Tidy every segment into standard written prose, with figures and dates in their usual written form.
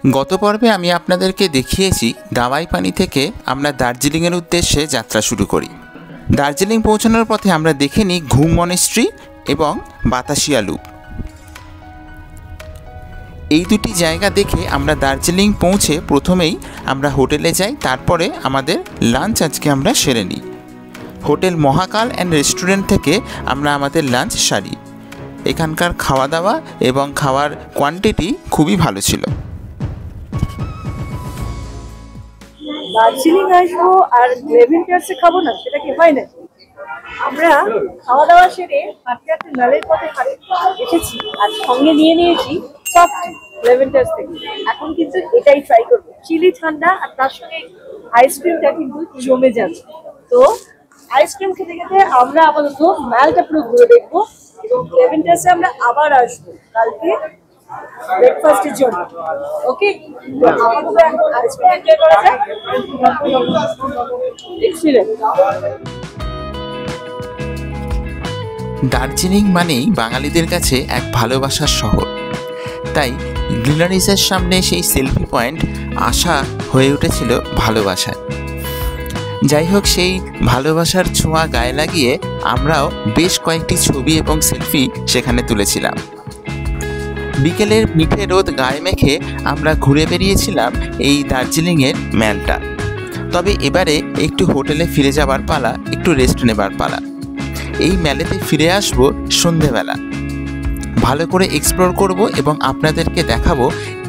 গত পর্বে আমি আপনাদেরকে দেখিয়েছি দাওয়াই পানি থেকে আমরা দার্জিলিংয়ের উদ্দেশ্যে যাত্রা শুরু করি। দার্জিলিং পৌঁছানোর পথে আমরা দেখে নিই ঘুম মনেস্ট্রি এবং বাতাসিয়া লুপ। এই দুটি জায়গা দেখে আমরা দার্জিলিং পৌঁছে প্রথমেই আমরা হোটেলে যাই, তারপরে আমাদের লাঞ্চ আজকে আমরা সেরে নিই। হোটেল মহাকাল অ্যান্ড রেস্টুরেন্ট থেকে আমরা আমাদের লাঞ্চ সারি। এখানকার খাওয়া দাওয়া এবং খাওয়ার কোয়ান্টিটি খুবই ভালো ছিল। দার্জিলিং আসবো আর লেভেন্টার্সে খাবো না, সেটা কি হয় না? আমরা খাওয়া দাওয়া সেরে হাঁটতে হাঁটতে নালের পথে এসেছি আর সঙ্গে নিয়ে নিয়েছি সফট লেভেন্টার্স থেকে। এখন কিন্তু এটাই ট্রাই করবো, চিলি ঠান্ডা আর তার সঙ্গে আইসক্রিমটা কিন্তু জমে যাচ্ছে। তো আইসক্রিম খেতে খেতে আমরা আপাতত ম্যালটা পুরো ঘুরে দেখবো এবং লেভেন্টার্সে আমরা আবার আসবো কালকে ব্রেকফাস্টের জন্য। ওকে, আপাতত এখন আইসক্রিম এনজয় করা যায়। এক্সিলেন্ট। দার্জিলিং মানেই বাঙালিদের কাছে এক ভালোবাসার শহর, তাই গ্রিনারিজের সামনে সেই সেলফি পয়েন্ট আসা হয়ে উঠেছিল ভালোবাসায়। যাই হোক, সেই ভালোবাসার ছোঁয়া গায়ে লাগিয়ে আমরাও বেশ কয়েকটি ছবি এবং সেলফি সেখানে তুলেছিলাম। বিকেলের মিঠে রোদ গায়ে মেখে আমরা ঘুরে বেরিয়েছিলাম এই দার্জিলিংয়ের ম্যালটা। তবে এবারে একটু হোটেলে ফিরে যাবার পালা, একটু রেস্ট নেবার পালা। এই ম্যালেতে ফিরে আসব সন্ধেবেলা, ভালো করে এক্সপ্লোর করব এবং আপনাদেরকে দেখাবো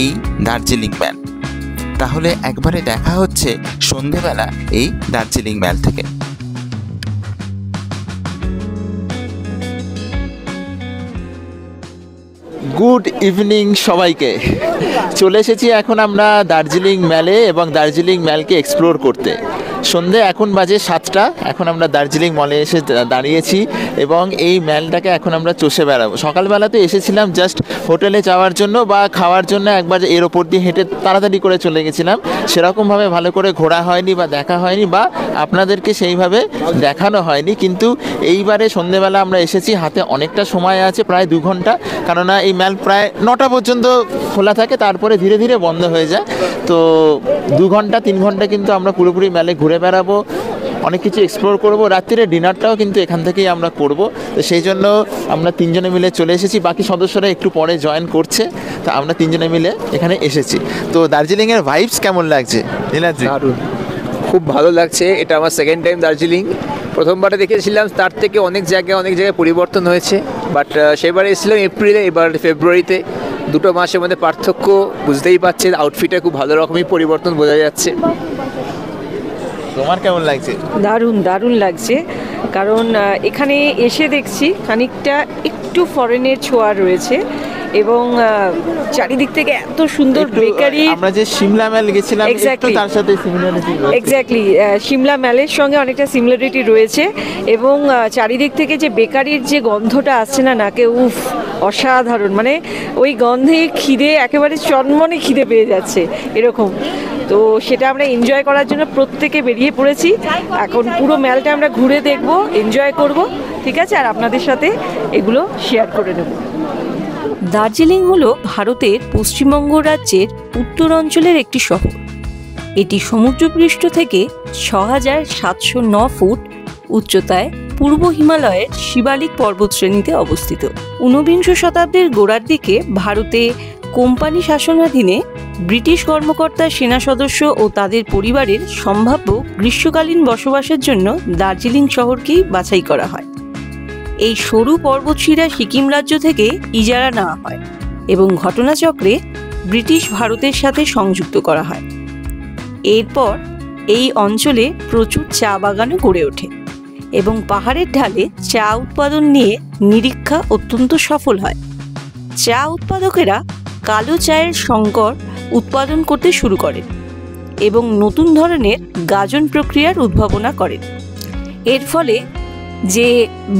এই দার্জিলিং ম্যাল। তাহলে একবারে দেখা হচ্ছে সন্ধেবেলা এই দার্জিলিং ম্যাল থেকে। গুড ইভিনিং সবাইকে। চলে এসেছি এখন আমরা দার্জিলিং ম্যালে এবং দার্জিলিং ম্যালকে এক্সপ্লোর করতে। সন্ধে এখন বাজে 7টা। এখন আমরা দার্জিলিং মলে এসে দাঁড়িয়েছি এবং এই ম্যালটাকে এখন আমরা চষে বেড়াবো। সকালবেলাতে এসেছিলাম জাস্ট হোটেলে যাওয়ার জন্য বা খাওয়ার জন্য, একবার এর ওপর দিয়ে হেঁটে তাড়াতাড়ি করে চলে গেছিলাম। সেরকমভাবে ভালো করে ঘোরা হয়নি বা দেখা হয়নি বা আপনাদেরকে সেইভাবে দেখানো হয়নি। কিন্তু এইবারে সন্ধেবেলা আমরা এসেছি, হাতে অনেকটা সময় আছে, প্রায় 2 ঘন্টা। কেননা এই ম্যাল প্রায় 9টা পর্যন্ত খোলা থাকে, তারপরে ধীরে ধীরে বন্ধ হয়ে যায়। তো 2 ঘন্টা 3 ঘন্টা কিন্তু আমরা পুরোপুরি ম্যালে ঘুরে বেড়াবো, অনেক কিছু এক্সপ্লোর করব। রাত্রিরে ডিনারটাও কিন্তু এখান থেকেই আমরা করব। তো সেই জন্য আমরা 3 জনে মিলে চলে এসেছি, বাকি সদস্যরা একটু পরে জয়েন করছে। তো আমরা 3 জনে মিলে এখানে এসেছি। তো দার্জিলিংয়ের ভাইবস কেমন লাগছে নীলাদ্রি? দারুণ, খুব ভালো লাগছে। এটা আমার সেকেন্ড টাইম দার্জিলিং। প্রথমবারে দেখেছিলাম, তার থেকে অনেক জায়গায় পরিবর্তন হয়েছে। বাট সেবারে এসেছিলাম এপ্রিলে, এবার ফেব্রুয়ারিতে। 2 মাসের মধ্যে পার্থক্য বুঝতেই পারছেন। আউটফিটে খুব ভালো রকমই পরিবর্তন বোঝা যাচ্ছে। তোমার কেমন লাগছে? দারুণ দারুণ লাগছে, কারণ এখানে এসে দেখছি খানিকটা একটু ফরেনের ছোঁয়া রয়েছে এবং চারিদিক থেকে এত সুন্দর বেকারি। আমরা যে সিমলা ম্যাল গেছিলাম একটু তার সাথে সিমিলারিটি রয়েছে। এক্স্যাক্টলি, সিমলা ম্যালের সঙ্গে অনেকটা সিমিলারিটি রয়েছে এবং চারিদিক থেকে যে বেকারির যে গন্ধটা আসছে না নাকে, উফ অসাধারণ। মানে ওই গন্ধে খিদে একেবারে চনমনে খিদে পেয়ে যাচ্ছে এরকম। তো সেটা আমরা এনজয় করার জন্য প্রত্যেকে বেরিয়ে পড়েছি। এখন পুরো ম্যালটা আমরা ঘুরে দেখব, এনজয় করব, ঠিক আছে, আর আপনাদের সাথে এগুলো শেয়ার করে নেব। দার্জিলিং হল ভারতের পশ্চিমবঙ্গ রাজ্যের উত্তর অঞ্চলের একটি শহর। এটি সমুদ্রপৃষ্ঠ থেকে ৬৭০৯ ফুট উচ্চতায় পূর্ব হিমালয়ের শিবালিক পর্বতশ্রেণীতে অবস্থিত। ঊনবিংশ শতাব্দীর গোড়ার দিকে ভারতে কোম্পানি শাসনাধীনে ব্রিটিশ কর্মকর্তা, সেনা সদস্য ও তাদের পরিবারের সম্ভাব্য গ্রীষ্মকালীন বসবাসের জন্য দার্জিলিং শহরকেই বাছাই করা হয়। এই সরু পর্বতশিরা সিকিম রাজ্য থেকে ইজারা নেওয়া হয় এবং ঘটনাচক্রে ব্রিটিশ ভারতের সাথে সংযুক্ত করা হয়। এরপর এই অঞ্চলে প্রচুর চা বাগানও গড়ে ওঠে এবং পাহাড়ের ঢালে চা উৎপাদন নিয়ে নিরীক্ষা অত্যন্ত সফল হয়। চা উৎপাদকেরা কালো চায়ের সংকর উৎপাদন করতে শুরু করেন এবং নতুন ধরনের গাজন প্রক্রিয়ার উদ্ভাবনা করেন। এর ফলে যে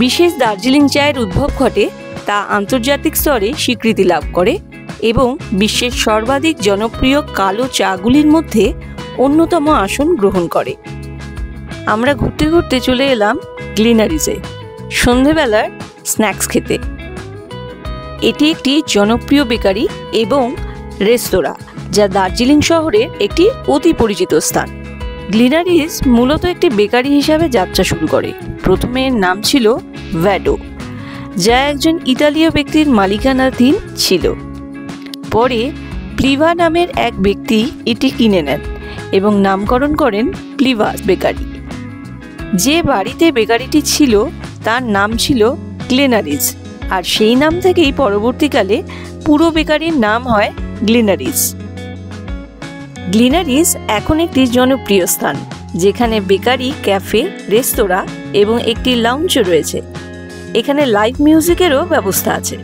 বিশেষ দার্জিলিং চায়ের উদ্ভব ঘটে তা আন্তর্জাতিক স্তরে স্বীকৃতি লাভ করে এবং বিশ্বের সর্বাধিক জনপ্রিয় কালো চাগুলির মধ্যে অন্যতম আসন গ্রহণ করে। আমরা ঘুরতে ঘুরতে চলে এলাম গ্লিনারিজে সন্ধেবেলার স্ন্যাক্স খেতে। এটি একটি জনপ্রিয় বেকারি এবং রেস্তোরাঁ যা দার্জিলিং শহরের একটি অতি পরিচিত স্থান। গ্লিনারিজ মূলত একটি বেকারি হিসাবে যাত্রা শুরু করে। প্রথমে এর নাম ছিল ভ্যাডো, যা একজন ইতালীয় ব্যক্তির মালিকানাধীন ছিল। পরে প্লিভা নামের এক ব্যক্তি এটি কিনে নেন এবং নামকরণ করেন প্লিভা বেকারি। যে বাড়িতে বেকারিটি ছিল তার নাম ছিল গ্লেনারিজ, আর সেই নাম থেকেই পরবর্তীকালে পুরো বেকারির নাম হয় গ্লিনারিজ। গ্লিনারিজ এখন একটি জনপ্রিয় স্থান, যেখানে বেকারি, ক্যাফে, রেস্তোরাঁ এবং একটি লাউঞ্জও রয়েছে। এখানে লাইভ মিউজিকেরও ব্যবস্থা আছে।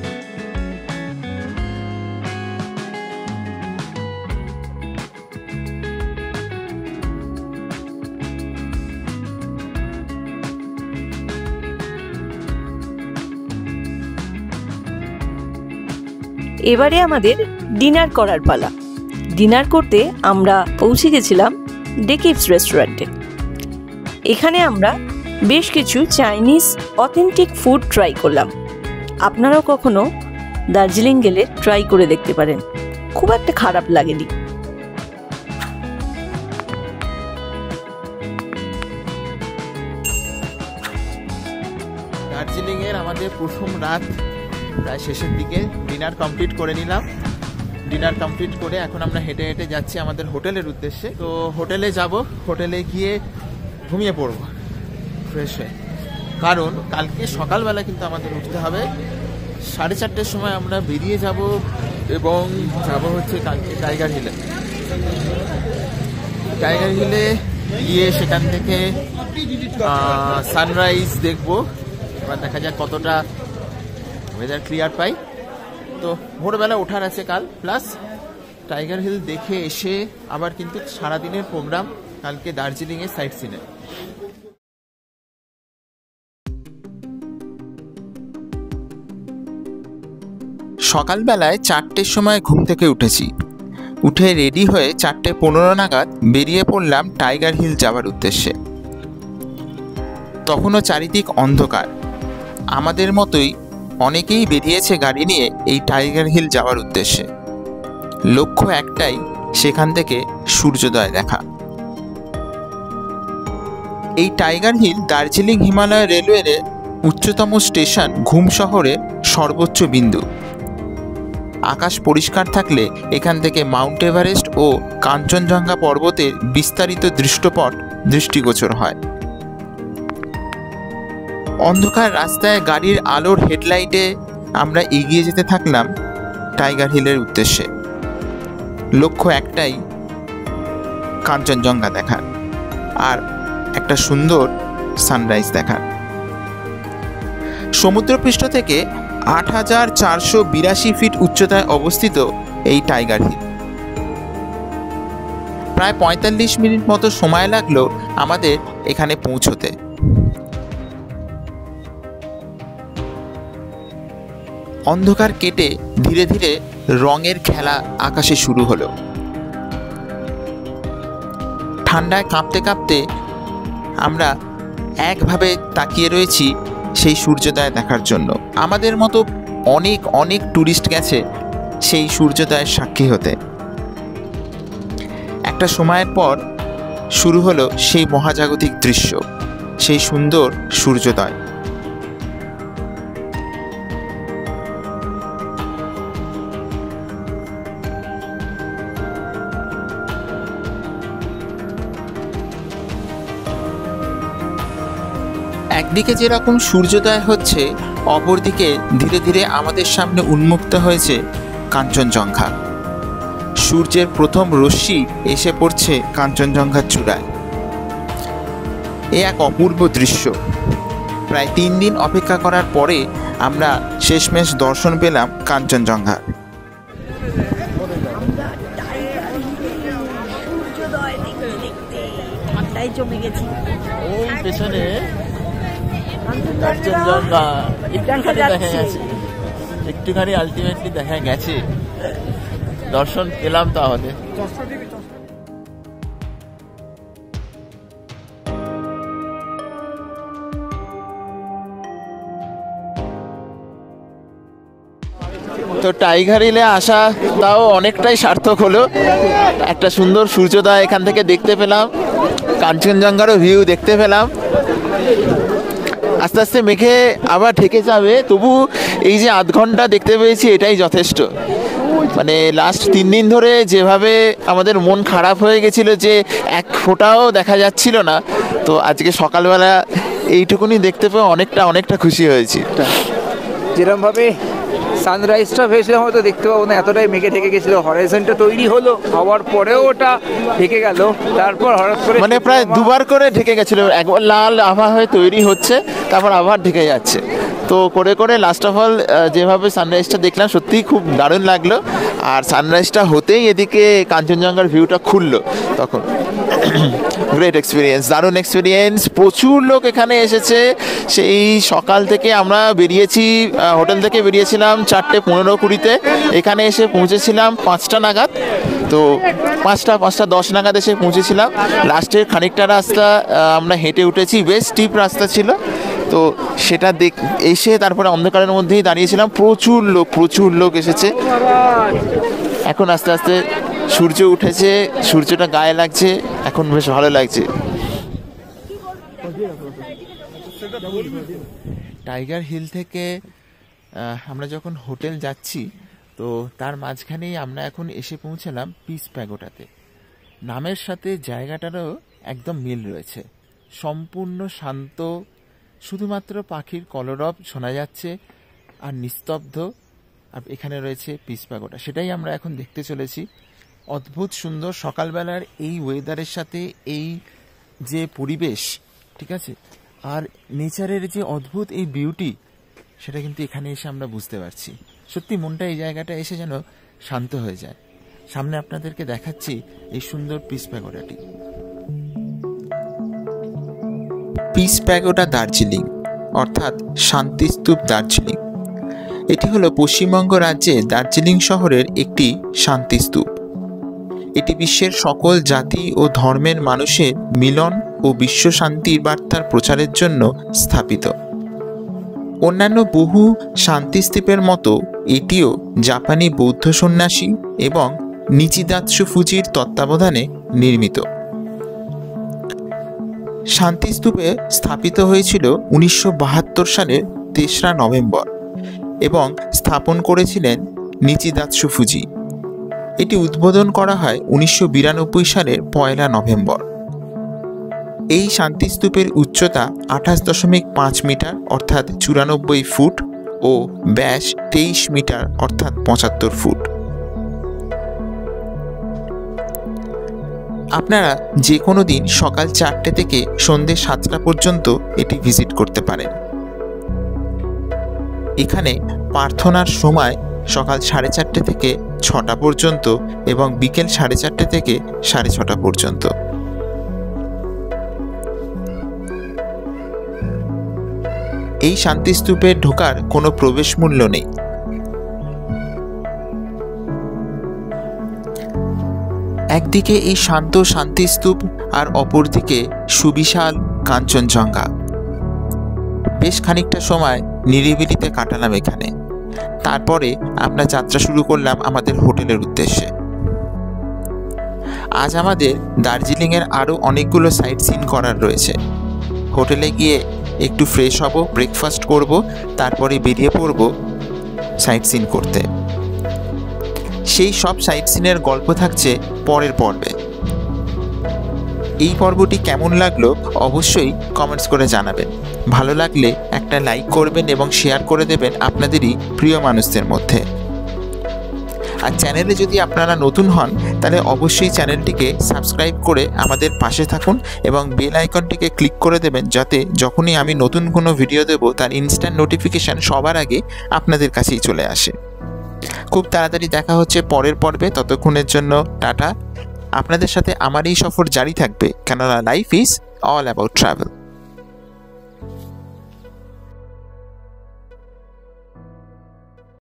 এবারে আমাদের ডিনার করার পালা। ডিনার করতে আমরা পৌঁছে গেছিলাম ডেকিভস রেস্টুরেন্টে। এখানে আমরা বেশ কিছু চাইনিজ অথেন্টিক ফুড ট্রাই করলাম। আপনারাও কখনো দার্জিলিং গেলে ট্রাই করে দেখতে পারেন, খুব একটা খারাপ লাগেনি। দার্জিলিংয়ের আমাদের প্রথম রাত প্রায় শেষের দিকে। ডিনার কমপ্লিট করে নিলাম। ডিনার কমপ্লিট করে এখন আমরা হেঁটে হেঁটে যাচ্ছি আমাদের হোটেলের উদ্দেশ্যে। তো হোটেলে যাব, হোটেলে গিয়ে ঘুমিয়ে পড়বো ফ্রেশ হয়ে, কারণ কালকে সকালবেলা কিন্তু আমাদের উঠতে হবে। 4:30টার সময় আমরা বেরিয়ে যাব এবং যাব হচ্ছে কালকে টাইগার হিলে। টাইগার হিলে গিয়ে সেখান থেকে সানরাইজ দেখবো। এবার দেখা যাক কতটা ওয়েদার ক্লিয়ার পাই। তো ভোরবেলা ওঠার আছে কাল, প্লাস টাইগার হিল দেখে এসে আবার কিন্তু সারাদিনের প্রোগ্রাম কালকে দার্জিলিংয়ের সাইট সিনে। সকালবেলায় 4টের সময় ঘুম থেকে উঠেছি। উঠে রেডি হয়ে 4:15 নাগাদ বেরিয়ে পড়লাম টাইগার হিল যাওয়ার উদ্দেশ্যে। তখনও চারিদিক অন্ধকার। আমাদের মতোই অনেকেই বেরিয়েছে গাড়ি নিয়ে এই টাইগার হিল যাওয়ার উদ্দেশ্যে। লক্ষ্য একটাই, সেখান থেকে সূর্যোদয় দেখা। এই টাইগার হিল দার্জিলিং হিমালয় রেলওয়ের উচ্চতম স্টেশন ঘুম শহরের সর্বোচ্চ বিন্দু। আকাশ পরিষ্কার থাকলে এখান থেকে মাউন্ট এভারেস্ট ও কাঞ্চনজঙ্ঘা পর্বতের বিস্তারিত দৃশ্যপট দৃষ্টিগোচর হয়। অন্ধকার রাস্তায় গাড়ির আলোর হেডলাইটে আমরা এগিয়ে যেতে থাকলাম টাইগার হিলের উদ্দেশ্যে। লক্ষ্য একটাই, কাঞ্চনজঙ্ঘা দেখার আর একটা সুন্দর সানরাইজ দেখার। সমুদ্রপৃষ্ঠ থেকে 8,482 ফিট উচ্চতায় অবস্থিত এই টাইগার হিল। প্রায় 45 মিনিট মতো সময় লাগলো আমাদের এখানে পৌঁছতে। অন্ধকার কেটে ধীরে ধীরে রঙের খেলা আকাশে শুরু হলো। ঠান্ডায় কাঁপতে কাঁপতে আমরা একভাবে তাকিয়ে রয়েছি সেই সূর্যোদয় দেখার জন্য। আমাদের মতো অনেক অনেক ট্যুরিস্ট গেছে সেই সূর্যোদয়ের সাক্ষী হতে। একটা সময়ের পর শুরু হলো সেই মহাজাগতিক দৃশ্য, সেই সুন্দর সূর্যোদয়। একদিকে যেরকম সূর্যোদয় হচ্ছে, অপরদিকে ধীরে ধীরে আমাদের সামনে উন্মুক্ত হয়েছে কাঞ্চনজঙ্ঘা। সূর্যের প্রথম রশ্মি এসে পড়ছে কাঞ্চনজঙ্ঘার চূড়ায়। এ এক অপূর্ব দৃশ্য। প্রায় 3 দিন অপেক্ষা করার পরে আমরা শেষমেশ দর্শন পেলাম কাঞ্চনজঙ্ঘার। ওই পেছনে কাঞ্চনজঙ্ঘা একটুখানি দেখা গেছে, একটুখানি আলটিমেটলি দেখা গেছে। দর্শন পেলাম তাহলে। তো তো টাইগার হিলে আসা তাও অনেকটাই সার্থক হলো। একটা সুন্দর সূর্যোদয় এখান থেকে দেখতে পেলাম, কাঞ্চনজঙ্ঘারও ভিউ দেখতে পেলাম। আস্তে আস্তে মেঘে আবার ঢেকে যাবে, তবু এই যে আধ ঘন্টা দেখতে পেয়েছি এটাই যথেষ্ট। মানে লাস্ট 3 দিন ধরে যেভাবে আমাদের মন খারাপ হয়ে গেছিলো যে এক ফোঁটাও দেখা যাচ্ছিল না, তো আজকে সকালবেলা এইটুকুনি দেখতে পেয়ে অনেকটা খুশি হয়েছি। যেরকমভাবে সানরাইজটা ভেবেছিলাম হয়তো দেখতে পাবো না, এতটাই মেঘে ঢেকে গেছিলো। হরাইজনটা তৈরি হলো, হওয়ার পরেও ওটা ঢেকে গেল, তারপর হঠাৎ করে মানে প্রায় দুবার করে ঢেকে গেছিলো। একবার লাল আভা হয়ে তৈরি হচ্ছে, তারপর আবার ঢেকে যাচ্ছে। তো করে করে লাস্ট অফ অল যেভাবে সানরাইজটা দেখলাম সত্যিই খুব দারুণ লাগলো। আর সানরাইজটা হতেই এদিকে কাঞ্চনজঙ্ঘার ভিউটা খুললো, তখন গ্রেট এক্সপিরিয়েন্স, দারুণ এক্সপিরিয়েন্স। প্রচুর লোক এখানে এসেছে। সেই সকাল থেকে আমরা বেরিয়েছি, হোটেল থেকে বেরিয়েছিলাম 4:15-20-তে, এখানে এসে পৌঁছেছিলাম 5টা নাগাদ। তো 5:10 নাগাদ এসে পৌঁছেছিলাম। লাস্টের খানিকটা রাস্তা আমরা হেঁটে উঠেছি, বেশ স্টিপ রাস্তা ছিল। তো সেটা এসে তারপরে অন্ধকারের মধ্যেই দাঁড়িয়েছিলাম। প্রচুর লোক এসেছে। এখন আস্তে আস্তে সূর্য উঠেছে, সূর্যটা গায়ে লাগছে, এখন বেশ ভালো লাগছে। টাইগার হিল থেকে আমরা যখন হোটেল যাচ্ছি, তো তার মাঝখানেই আমরা এখন এসে পৌঁছলাম পিস প্যাগোডাতে। নামের সাথে জায়গাটারও একদম মিল রয়েছে। সম্পূর্ণ শান্ত, শুধুমাত্র পাখির কলরব শোনা যাচ্ছে আর নিস্তব্ধ। আর এখানে রয়েছে পিস প্যাগোডা, সেটাই আমরা এখন দেখতে চলেছি। অদ্ভুত সুন্দর সকালবেলার এই ওয়েদারের সাথে এই যে পরিবেশ, ঠিক আছে, আর নেচারের যে অদ্ভুত এই বিউটি, সেটা কিন্তু এখানে এসে আমরা বুঝতে পারছি। সত্যি মনটা এই জায়গাটা এসে যেন শান্ত হয়ে যায়। সামনে আপনাদেরকে দেখাচ্ছি এই সুন্দর পিস প্যাগোডাটি। পিস প্যাগোডা দার্জিলিং, অর্থাৎ শান্তিস্তূপ দার্জিলিং। এটি হলো পশ্চিমবঙ্গ রাজ্যে দার্জিলিং শহরের একটি শান্তিস্তূপ। এটি বিশ্বের সকল জাতি ও ধর্মের মানুষের মিলন ও বিশ্ব শান্তির বার্তার প্রচারের জন্য স্থাপিত। অন্যান্য বহু শান্তিস্তূপের মতো এটিও জাপানি বৌদ্ধ সন্ন্যাসী এবং নিচিদাৎসু ফুজির তত্ত্বাবধানে নির্মিত। শান্তিস্তূপে স্থাপিত হয়েছিল 1972 সালের 3রা নভেম্বর এবং স্থাপন করেছিলেন নিচিদাৎসু ফুজি। এটি উদ্বোধন করা হয় 1992 সালের 1 নভেম্বর। এই শান্তিস্তূপের উচ্চতা 28.5 মিটার অর্থাৎ 94 ফুট ও ব্যাস 23 মিটার অর্থাৎ 75 ফুট। আপনারা যে কোনো দিন সকাল 4টে থেকে সন্ধ্যে 7টা পর্যন্ত এটি ভিজিট করতে পারেন। এখানে প্রার্থনার সময় সকাল 4:30 থেকে 6টা পর্যন্ত এবং বিকেল 4:30 থেকে 6:30 পর্যন্ত। এই শান্তিস্তূপে ঢোকার কোনো প্রবেশ মূল্য নেই। একদিকে এই শান্ত শান্তিস্তূপ আর অপরদিকে সুবিশাল কাঞ্চনজঙ্ঘা। বেশ খানিকটা সময় নিরিবিলিতে কাটালাম এখানে। তারপরে আমরা যাত্রা শুরু করলাম আমাদের হোটেলের উদ্দেশ্যে। আজ আমাদের দার্জিলিংয়ের আরও অনেকগুলো সাইট সিন করার রয়েছে। হোটেলে গিয়ে একটু ফ্রেশ হব, ব্রেকফাস্ট করব, তারপরে বেরিয়ে পড়ব সাইট সিন করতে। সেই সব সাইট সিনের গল্প থাকছে পরের পর্বে। এই পর্বটি কেমন লাগলো অবশ্যই কমেন্টস করে জানাবেন। ভালো লাগলে একটা লাইক করবেন এবং শেয়ার করে দেবেন আপনাদেরই প্রিয় মানুষদের মধ্যে। আর চ্যানেলে যদি আপনারা নতুন হন তাহলে অবশ্যই চ্যানেলটিকে সাবস্ক্রাইব করে আমাদের পাশে থাকুন এবং বেল আইকনটিকে ক্লিক করে দেবেন, যাতে যখনই আমি নতুন কোনো ভিডিও দেব তার ইনস্ট্যান্ট নোটিফিকেশান সবার আগে আপনাদের কাছেই চলে আসে। খুব তাড়াতাড়ি দেখা হচ্ছে পরের পর্বে। ততক্ষণের জন্য টাটা। আপনাদের সাথে আমার এই সফর জারি থাকবে, কেননা life is all about travel.